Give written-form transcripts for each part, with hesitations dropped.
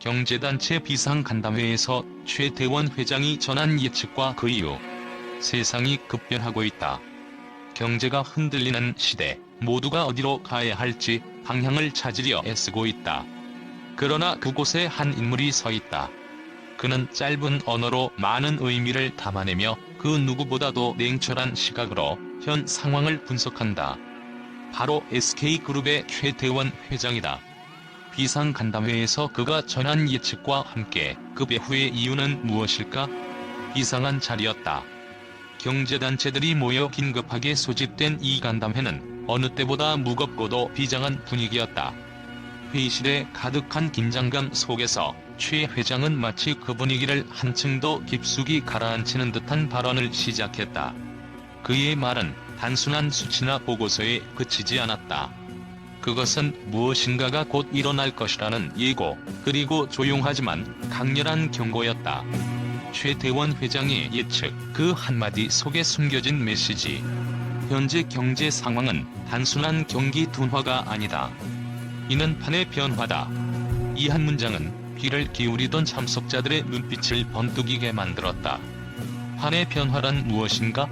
경제단체 비상간담회에서 최태원 회장이 전한 예측과 그 이유. 세상이 급변하고 있다. 경제가 흔들리는 시대, 모두가 어디로 가야 할지 방향을 찾으려 애쓰고 있다. 그러나 그곳에 한 인물이 서 있다. 그는 짧은 언어로 많은 의미를 담아내며 그 누구보다도 냉철한 시각으로 현 상황을 분석한다. 바로 SK그룹의 최태원 회장이다. 비상간담회에서 그가 전한 예측과 함께 그 배후의 이유는 무엇일까? 이상한 자리였다. 경제단체들이 모여 긴급하게 소집된 이 간담회는 어느 때보다 무겁고도 비장한 분위기였다. 회의실에 가득한 긴장감 속에서 최 회장은 마치 그 분위기를 한층 더 깊숙이 가라앉히는 듯한 발언을 시작했다. 그의 말은 단순한 수치나 보고서에 그치지 않았다. 그것은 무엇인가가 곧 일어날 것이라는 예고, 그리고 조용하지만 강렬한 경고였다. 최태원 회장의 예측, 그 한마디 속에 숨겨진 메시지. 현재 경제 상황은 단순한 경기 둔화가 아니다. 이는 판의 변화다. 이 한 문장은 귀를 기울이던 참석자들의 눈빛을 번뜩이게 만들었다. 판의 변화란 무엇인가?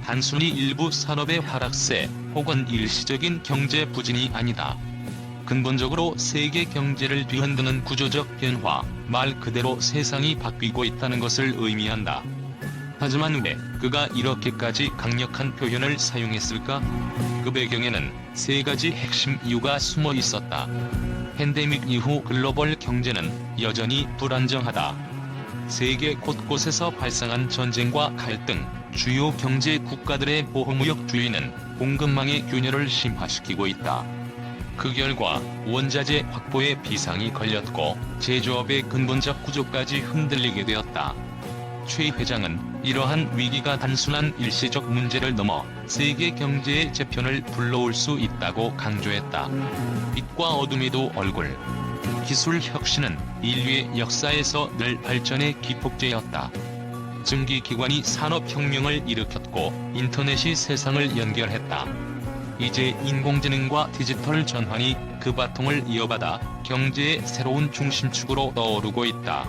단순히 일부 산업의 하락세 혹은 일시적인 경제 부진이 아니다. 근본적으로 세계 경제를 뒤흔드는 구조적 변화, 말 그대로 세상이 바뀌고 있다는 것을 의미한다. 하지만 왜 그가 이렇게까지 강력한 표현을 사용했을까? 그 배경에는 세 가지 핵심 이유가 숨어 있었다. 팬데믹 이후 글로벌 경제는 여전히 불안정하다. 세계 곳곳에서 발생한 전쟁과 갈등, 주요 경제 국가들의 보호무역주의는 공급망의 균열을 심화시키고 있다. 그 결과 원자재 확보에 비상이 걸렸고 제조업의 근본적 구조까지 흔들리게 되었다. 최 회장은 이러한 위기가 단순한 일시적 문제를 넘어 세계 경제의 재편을 불러올 수 있다고 강조했다. 빛과 어둠에도 얼굴. 기술 혁신은 인류의 역사에서 늘 발전의 기폭제였다. 증기기관이 산업혁명을 일으켰고 인터넷이 세상을 연결했다. 이제 인공지능과 디지털 전환이 그 바통을 이어받아 경제의 새로운 중심축으로 떠오르고 있다.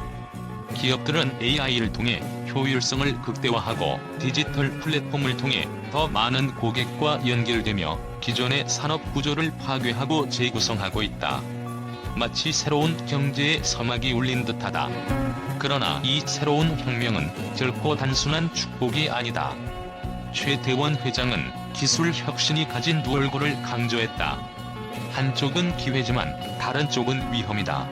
기업들은 AI를 통해 효율성을 극대화하고 디지털 플랫폼을 통해 더 많은 고객과 연결되며 기존의 산업 구조를 파괴하고 재구성하고 있다. 마치 새로운 경제의 서막이 울린 듯하다. 그러나 이 새로운 혁명은 결코 단순한 축복이 아니다. 최태원 회장은 기술 혁신이 가진 두 얼굴을 강조했다. 한쪽은 기회지만 다른 쪽은 위험이다.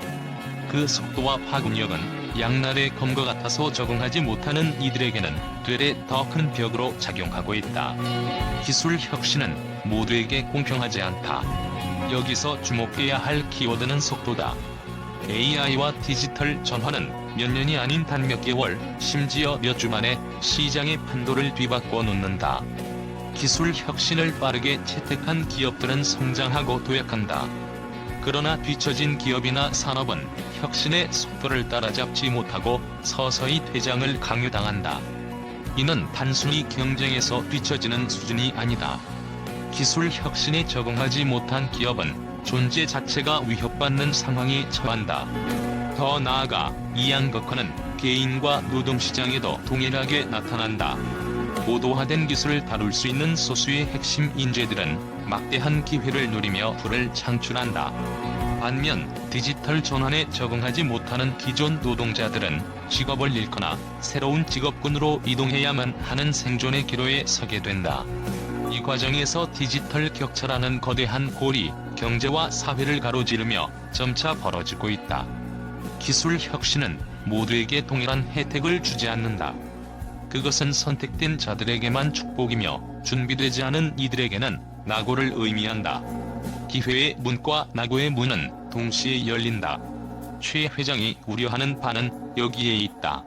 그 속도와 파급력은 양날의 검과 같아서 적응하지 못하는 이들에게는 되레 더 큰 벽으로 작용하고 있다. 기술 혁신은 모두에게 공평하지 않다. 여기서 주목해야 할 키워드는 속도다. AI와 디지털 전환은 몇 년이 아닌 단 몇 개월, 심지어 몇 주 만에 시장의 판도를 뒤바꿔 놓는다. 기술 혁신을 빠르게 채택한 기업들은 성장하고 도약한다. 그러나 뒤처진 기업이나 산업은 혁신의 속도를 따라잡지 못하고 서서히 퇴장을 강요당한다. 이는 단순히 경쟁에서 뒤처지는 수준이 아니다. 기술 혁신에 적응하지 못한 기업은 존재 자체가 위협받는 상황에 처한다. 더 나아가 이 양극화는 개인과 노동시장에도 동일하게 나타난다. 고도화된 기술을 다룰 수 있는 소수의 핵심 인재들은 막대한 기회를 누리며 부를 창출한다. 반면 디지털 전환에 적응하지 못하는 기존 노동자들은 직업을 잃거나 새로운 직업군으로 이동해야만 하는 생존의 기로에 서게 된다. 이 과정에서 디지털 격차라는 거대한 골이 경제와 사회를 가로지르며 점차 벌어지고 있다. 기술 혁신은 모두에게 동일한 혜택을 주지 않는다. 그것은 선택된 자들에게만 축복이며 준비되지 않은 이들에게는 낙오를 의미한다. 기회의 문과 낙오의 문은 동시에 열린다. 최 회장이 우려하는 바는 여기에 있다.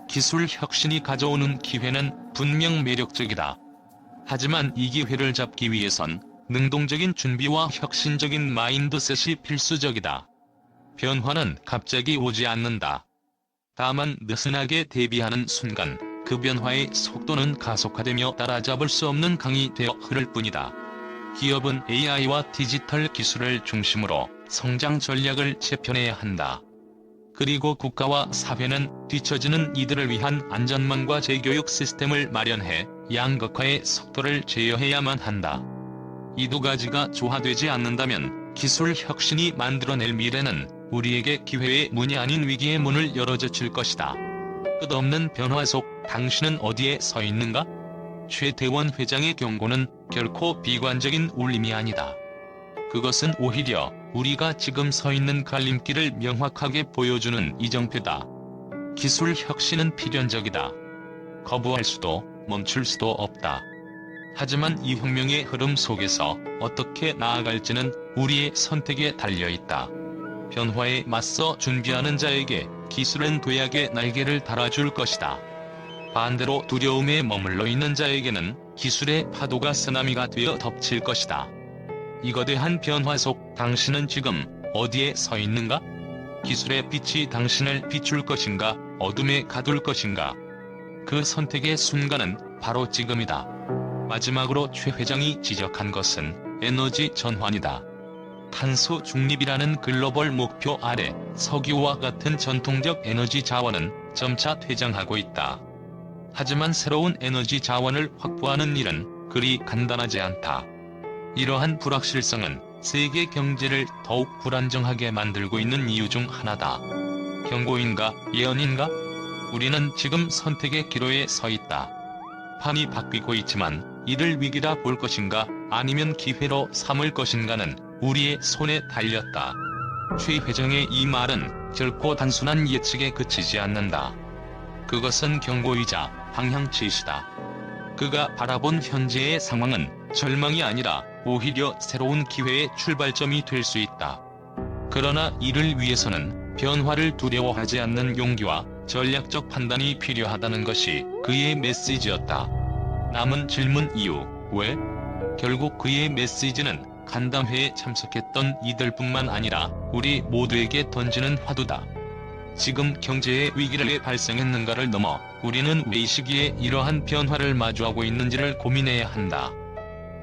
기술 혁신이 가져오는 기회는 분명 매력적이다. 하지만 이 기회를 잡기 위해선 능동적인 준비와 혁신적인 마인드셋이 필수적이다. 변화는 갑자기 오지 않는다. 다만 느슨하게 대비하는 순간 그 변화의 속도는 가속화되며 따라잡을 수 없는 강이 되어 흐를 뿐이다. 기업은 AI와 디지털 기술을 중심으로 성장 전략을 재편해야 한다. 그리고 국가와 사회는 뒤처지는 이들을 위한 안전망과 재교육 시스템을 마련해 양극화의 속도를 제어해야만 한다. 이 두 가지가 조화되지 않는다면 기술 혁신이 만들어낼 미래는 우리에게 기회의 문이 아닌 위기의 문을 열어젖힐 것이다. 끝없는 변화 속 당신은 어디에 서 있는가? 최태원 회장의 경고는 결코 비관적인 울림이 아니다. 그것은 오히려 우리가 지금 서 있는 갈림길을 명확하게 보여주는 이정표다. 기술 혁신은 필연적이다. 거부할 수도 멈출 수도 없다. 하지만 이 혁명의 흐름 속에서 어떻게 나아갈지는 우리의 선택에 달려있다. 변화에 맞서 준비하는 자에게 기술은 도약의 날개를 달아줄 것이다. 반대로 두려움에 머물러 있는 자에게는 기술의 파도가 쓰나미가 되어 덮칠 것이다. 이 거대한 변화 속 당신은 지금 어디에 서 있는가? 기술의 빛이 당신을 비출 것인가, 어둠에 가둘 것인가? 그 선택의 순간은 바로 지금이다. 마지막으로 최 회장이 지적한 것은 에너지 전환이다. 탄소 중립이라는 글로벌 목표 아래 석유와 같은 전통적 에너지 자원은 점차 퇴장하고 있다. 하지만 새로운 에너지 자원을 확보하는 일은 그리 간단하지 않다. 이러한 불확실성은 세계 경제를 더욱 불안정하게 만들고 있는 이유 중 하나다. 경고인가, 예언인가? 우리는 지금 선택의 기로에 서 있다. 판이 바뀌고 있지만 이를 위기라 볼 것인가, 아니면 기회로 삼을 것인가는 우리의 손에 달렸다. 최 회장의 이 말은 결코 단순한 예측에 그치지 않는다. 그것은 경고이자 방향제시다. 그가 바라본 현재의 상황은 절망이 아니라 오히려 새로운 기회의 출발점이 될 수 있다. 그러나 이를 위해서는 변화를 두려워하지 않는 용기와 전략적 판단이 필요하다는 것이 그의 메시지였다. 남은 질문 이유, 왜? 결국 그의 메시지는 간담회에 참석했던 이들뿐만 아니라 우리 모두에게 던지는 화두다. 지금 경제의 위기를 왜 발생했는가를 넘어 우리는 왜 이 시기에 이러한 변화를 마주하고 있는지를 고민해야 한다.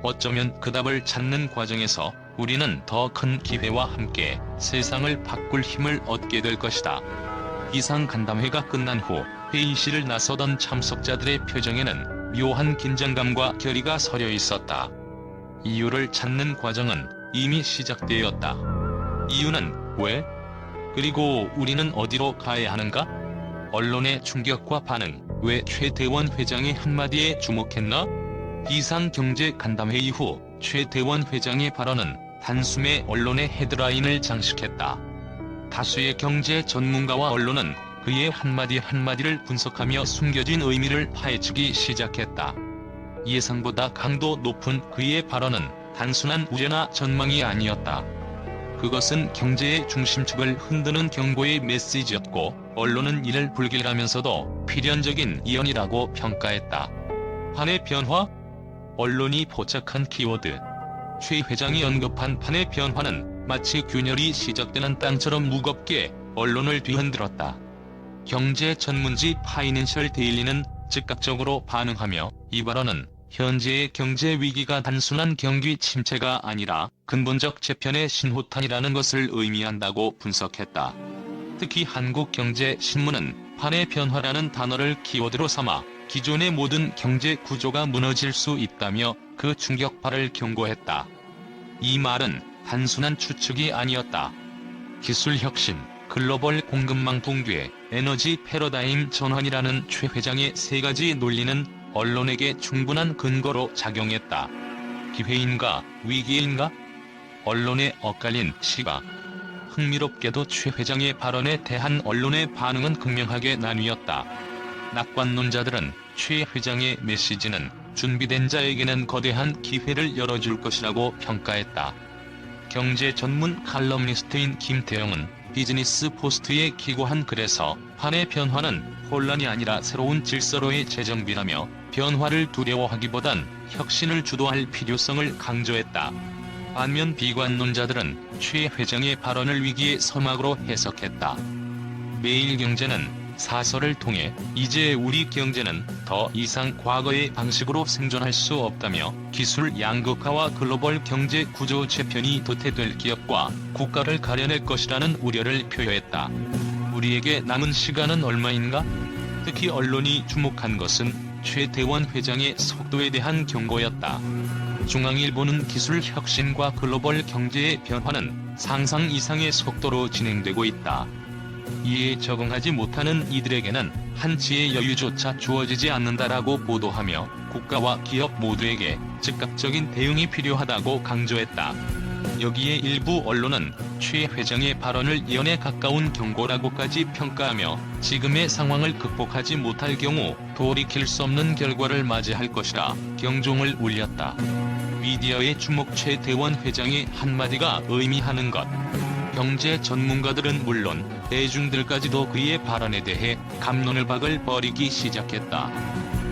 어쩌면 그 답을 찾는 과정에서 우리는 더 큰 기회와 함께 세상을 바꿀 힘을 얻게 될 것이다. 이상 간담회가 끝난 후 회의실을 나서던 참석자들의 표정에는 묘한 긴장감과 결의가 서려 있었다. 이유를 찾는 과정은 이미 시작되었다. 이유는 왜? 그리고 우리는 어디로 가야 하는가? 언론의 충격과 반응, 왜 최태원 회장의 한마디에 주목했나? 비상경제 간담회 이후 최태원 회장의 발언은 단숨에 언론의 헤드라인을 장식했다. 다수의 경제 전문가와 언론은 그의 한마디 한마디를 분석하며 숨겨진 의미를 파헤치기 시작했다. 예상보다 강도 높은 그의 발언은 단순한 우려나 전망이 아니었다. 그것은 경제의 중심축을 흔드는 경고의 메시지였고, 언론은 이를 불길하면서도 필연적인 예언이라고 평가했다. 판의 변화? 언론이 포착한 키워드. 최 회장이 언급한 판의 변화는 마치 균열이 시작되는 땅처럼 무겁게 언론을 뒤흔들었다. 경제 전문지 파이낸셜 데일리는 즉각적으로 반응하며 이 발언은 현재의 경제 위기가 단순한 경기 침체가 아니라 근본적 재편의 신호탄이라는 것을 의미한다고 분석했다. 특히 한국경제신문은 판의 변화라는 단어를 키워드로 삼아 기존의 모든 경제 구조가 무너질 수 있다며 그 충격파를 경고했다. 이 말은 단순한 추측이 아니었다. 기술 혁신, 글로벌 공급망 붕괴, 에너지 패러다임 전환이라는 최 회장의 세 가지 논리는 언론에게 충분한 근거로 작용했다. 기회인가, 위기인가? 언론의 엇갈린 시각. 흥미롭게도 최 회장의 발언에 대한 언론의 반응은 극명하게 나뉘었다. 낙관론자들은 최 회장의 메시지는 준비된 자에게는 거대한 기회를 열어줄 것이라고 평가했다. 경제 전문 칼럼니스트인 김태영은 비즈니스 포스트에 기고한 글에서 판의 변화는 혼란이 아니라 새로운 질서로의 재정비라며 변화를 두려워하기보단 혁신을 주도할 필요성을 강조했다. 반면 비관론자들은 최 회장의 발언을 위기의 서막으로 해석했다. 매일경제는 사설을 통해 이제 우리 경제는 더 이상 과거의 방식으로 생존할 수 없다며 기술 양극화와 글로벌 경제 구조 재편이 도태될 기업과 국가를 가려낼 것이라는 우려를 표현했다. 우리에게 남은 시간은 얼마인가? 특히 언론이 주목한 것은 최대원 회장의 속도에 대한 경고였다. 중앙일보는 기술 혁신과 글로벌 경제의 변화는 상상 이상의 속도로 진행되고 있다. 이에 적응하지 못하는 이들에게는 한치의 여유조차 주어지지 않는다라고 보도하며 국가와 기업 모두에게 즉각적인 대응이 필요하다고 강조했다. 여기에 일부 언론은 최 회장의 발언을 예언에 가까운 경고라고까지 평가하며 지금의 상황을 극복하지 못할 경우 돌이킬 수 없는 결과를 맞이할 것이라 경종을 울렸다. 미디어의 주목 최대원 회장의 한마디가 의미하는 것. 경제 전문가들은 물론 대중들까지도 그의 발언에 대해 갑론을 박을 벌이기 시작했다.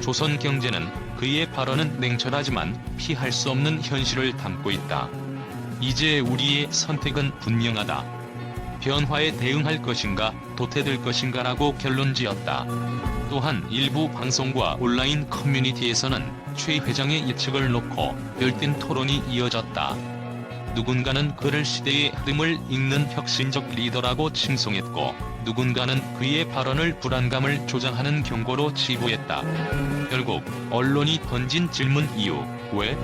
조선경제는 그의 발언은 냉철하지만 피할 수 없는 현실을 담고 있다. 이제 우리의 선택은 분명하다. 변화에 대응할 것인가 도태될 것인가라고 결론지었다. 또한 일부 방송과 온라인 커뮤니티에서는 최 회장의 예측을 놓고 열띤 토론이 이어졌다. 누군가는 그를 시대의 흐름을 읽는 혁신적 리더라고 칭송했고 누군가는 그의 발언을 불안감을 조장하는 경고로 치부했다. 결국 언론이 던진 질문 이유 왜?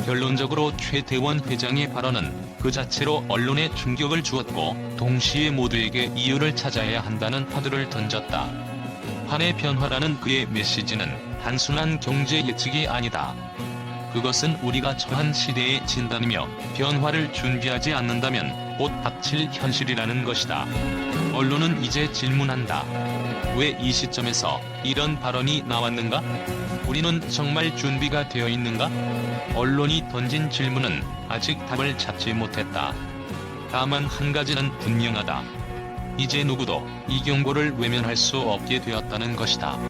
결론적으로 최대원 회장의 발언은 그 자체로 언론에 충격을 주었고 동시에 모두에게 이유를 찾아야 한다는 화두를 던졌다. 판의 변화라는 그의 메시지는 단순한 경제 예측이 아니다. 그것은 우리가 처한 시대의 진단이며 변화를 준비하지 않는다면 곧 닥칠 현실이라는 것이다. 언론은 이제 질문한다. 왜 이 시점에서 이런 발언이 나왔는가? 우리는 정말 준비가 되어 있는가? 언론이 던진 질문은 아직 답을 찾지 못했다. 다만 한 가지는 분명하다. 이제 누구도 이 경고를 외면할 수 없게 되었다는 것이다.